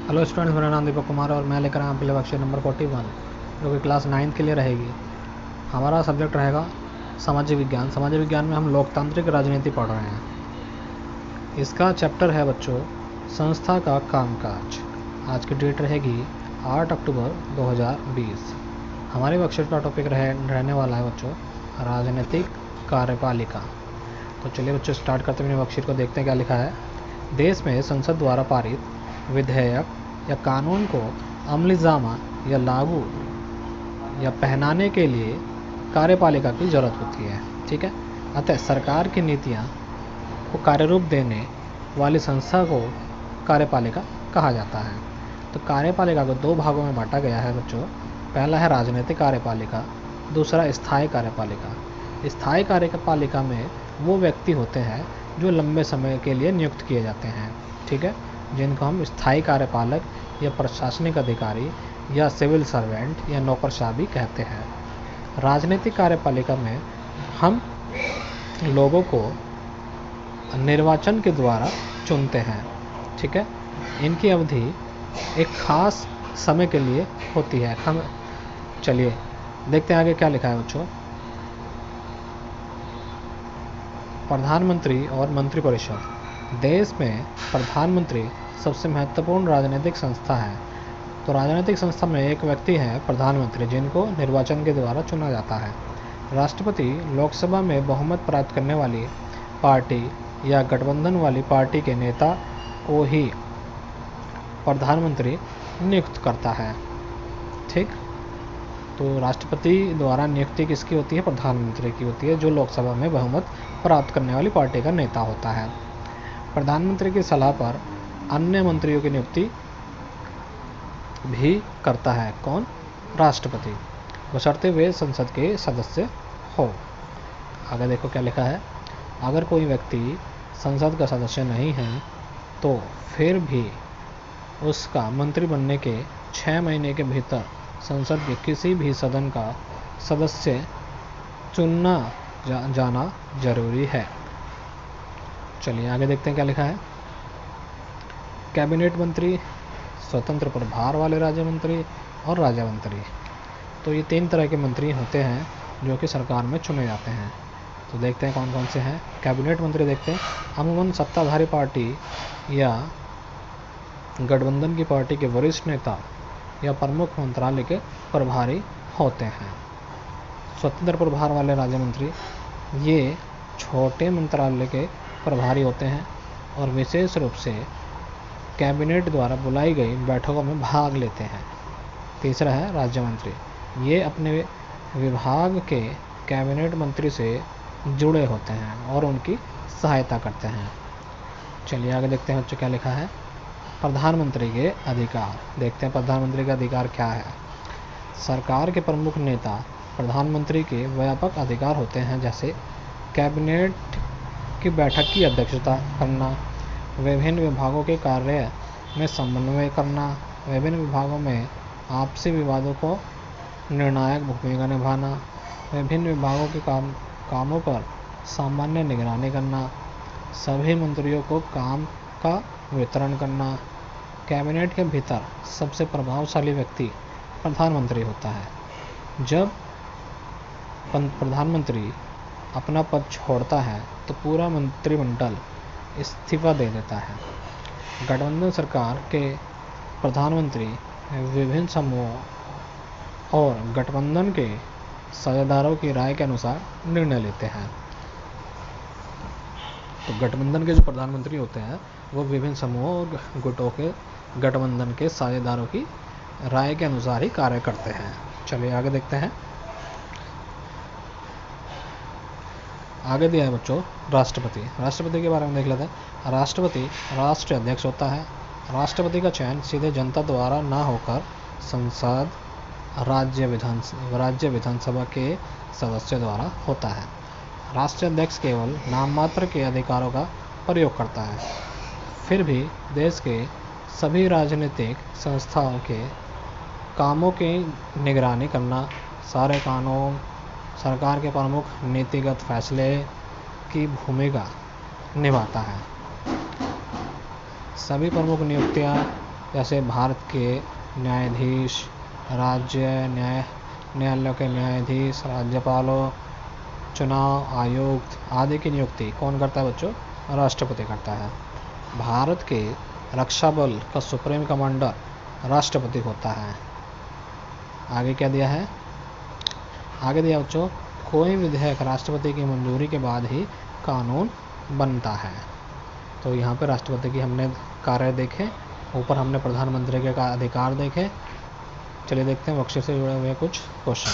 Hello students, मेरा नाम दीपक कुमार और मैं लेकर आया आपके लिए वर्कशीट नंबर 41 जो कि क्लास 9 के लिए रहेगी। हमारा सब्जेक्ट रहेगा सामाजिक विज्ञान। सामाजिक विज्ञान में हम लोकतांत्रिक राजनीति पढ़ रहे हैं। इसका चैप्टर है बच्चों संस्था का कामकाज। आज की डेट रहेगी 8 अक्टूबर 2020। हमारे वर्कशीट का टॉपिक रहने वाला है बच्चों राजनीतिक कार्यपालिका। तो चलिए बच्चों स्टार्ट करते हैं। वर्कशीट को देखते हैं क्या लिखा है। देश में संसद द्वारा पारित विधेयक या कानून को अमलीजामा या लागू या पहनाने के लिए कार्यपालिका की जरूरत होती है। ठीक है, अतः सरकार की नीतियां को कार्यरूप देने वाली संस्था को कार्यपालिका कहा जाता है। तो कार्यपालिका को दो भागों में बांटा गया है बच्चों। पहला है राजनीतिक कार्यपालिका, दूसरा स्थायी कार्यपालिका। स्थायी कार्यपालिका में वो व्यक्ति होते हैं जो लंबे समय के लिए नियुक्त किए जाते हैं। ठीक है, जिनको हम स्थायी कार्यपालक या प्रशासनिक अधिकारी या सिविल सर्वेंट या नौकरशाह भी कहते हैं। राजनीतिक कार्यपालिका में हम लोगों को निर्वाचन के द्वारा चुनते हैं। ठीक है, इनकी अवधि एक खास समय के लिए होती है। हम चलिए देखते हैं आगे क्या लिखा है बच्चों। प्रधानमंत्री और मंत्रिपरिषद। देश में प्रधानमंत्री सबसे महत्वपूर्ण राजनीतिक संस्था है। तो राजनीतिक संस्था में एक व्यक्ति है प्रधानमंत्री, जिनको निर्वाचन के द्वारा चुना जाता है। राष्ट्रपति लोकसभा में बहुमत प्राप्त करने वाली पार्टी या गठबंधन वाली पार्टी के नेता को ही प्रधानमंत्री नियुक्त करता है। ठीक, तो राष्ट्रपति द्वारा नियुक्ति किसकी होती है? प्रधानमंत्री की होती है, जो लोकसभा में बहुमत प्राप्त करने वाली पार्टी का नेता होता है। प्रधानमंत्री की सलाह पर अन्य मंत्रियों की नियुक्ति भी करता है। कौन? राष्ट्रपति, बशर्ते वे संसद के सदस्य हो। आगे देखो क्या लिखा है। अगर कोई व्यक्ति संसद का सदस्य नहीं है तो फिर भी उसका मंत्री बनने के 6 महीने के भीतर संसद के किसी भी सदन का सदस्य चुनना जाना जरूरी है। चलिए आगे देखते हैं क्या लिखा है। कैबिनेट मंत्री, स्वतंत्र प्रभार वाले राज्य मंत्री और राज्य मंत्री। तो ये 3 तरह के मंत्री होते हैं जो कि सरकार में चुने जाते हैं। तो देखते हैं कौन कौन से हैं। कैबिनेट मंत्री देखते हैं, अमूमन सत्ताधारी पार्टी या गठबंधन की पार्टी के वरिष्ठ नेता या प्रमुख मंत्रालय के प्रभारी होते हैं। स्वतंत्र प्रभार वाले राज्य मंत्री ये छोटे मंत्रालय के प्रभारी होते हैं और विशेष रूप से कैबिनेट द्वारा बुलाई गई बैठकों में भाग लेते हैं। तीसरा है राज्य मंत्री, ये अपने विभाग के कैबिनेट मंत्री से जुड़े होते हैं और उनकी सहायता करते हैं। चलिए आगे देखते हैं बच्चों क्या लिखा है। प्रधानमंत्री के अधिकार देखते हैं। प्रधानमंत्री का अधिकार क्या है? सरकार के प्रमुख नेता प्रधानमंत्री के व्यापक अधिकार होते हैं, जैसे कैबिनेट की बैठक की अध्यक्षता करना, विभिन्न विभागों के कार्य में समन्वय करना, विभिन्न विभागों में आपसी विवादों को निर्णायक भूमिका निभाना, विभिन्न विभागों के कामों पर सामान्य निगरानी करना, सभी मंत्रियों को काम का वितरण करना। कैबिनेट के भीतर सबसे प्रभावशाली व्यक्ति प्रधानमंत्री होता है। जब प्रधानमंत्री अपना पद छोड़ता है तो पूरा मंत्रिमंडल इस्तीफा दे देता है। गठबंधन सरकार के प्रधानमंत्री विभिन्न समूहों और गठबंधन के साझेदारों की राय के अनुसार निर्णय लेते हैं। तो गठबंधन के जो प्रधानमंत्री होते हैं वो विभिन्न समूहों और गुटों के गठबंधन के साझेदारों की राय के अनुसार ही कार्य करते हैं। चलिए आगे देखते हैं। आगे दिया है बच्चों राष्ट्रपति। राष्ट्रपति के बारे में देख लेते हैं। राष्ट्रपति राष्ट्रीय अध्यक्ष होता है। राष्ट्रपति का चयन सीधे जनता द्वारा ना होकर संसद, राज्य विधानसभा के सदस्यों द्वारा होता है। राष्ट्रीय अध्यक्ष केवल नाम मात्र के अधिकारों का प्रयोग करता है। फिर भी देश के सभी राजनीतिक संस्थाओं के कामों की निगरानी करना, सारे कानून, सरकार के प्रमुख नीतिगत फैसले की भूमिका निभाता है। सभी प्रमुख नियुक्तियां जैसे भारत के न्यायाधीश, न्यायालयों के न्यायाधीश, राज्यपालों, चुनाव आयुक्त आदि की नियुक्ति कौन करता है बच्चों? राष्ट्रपति करता है। भारत के रक्षा बल का सुप्रीम कमांडर राष्ट्रपति होता है। आगे क्या दिया है? आगे दिया बच्चों, कोई विधेयक राष्ट्रपति की मंजूरी के बाद ही कानून बनता है। तो यहाँ पे राष्ट्रपति की हमने कार्य देखे, ऊपर हमने प्रधानमंत्री के अधिकार देखे। चलिए देखते हैं बख्शिश से जुड़े हुए कुछ क्वेश्चन,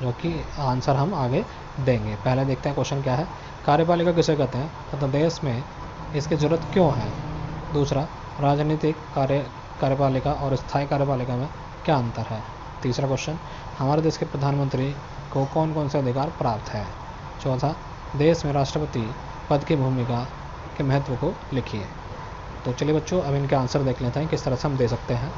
जो कि आंसर हम आगे देंगे। पहले देखते हैं क्वेश्चन क्या है। कार्यपालिका किसे कहते हैं तथा देश में इसकी जरूरत क्यों है? दूसरा, राजनीतिक कार्यपालिका और स्थायी कार्यपालिका में क्या अंतर है? तीसरा क्वेश्चन, हमारे देश के प्रधानमंत्री को कौन कौन से अधिकार प्राप्त है? चौथा, देश में राष्ट्रपति पद की भूमिका के महत्व को लिखिए। तो चलिए बच्चों, अब इनके आंसर देख लेते हैं किस तरह से हम दे सकते हैं।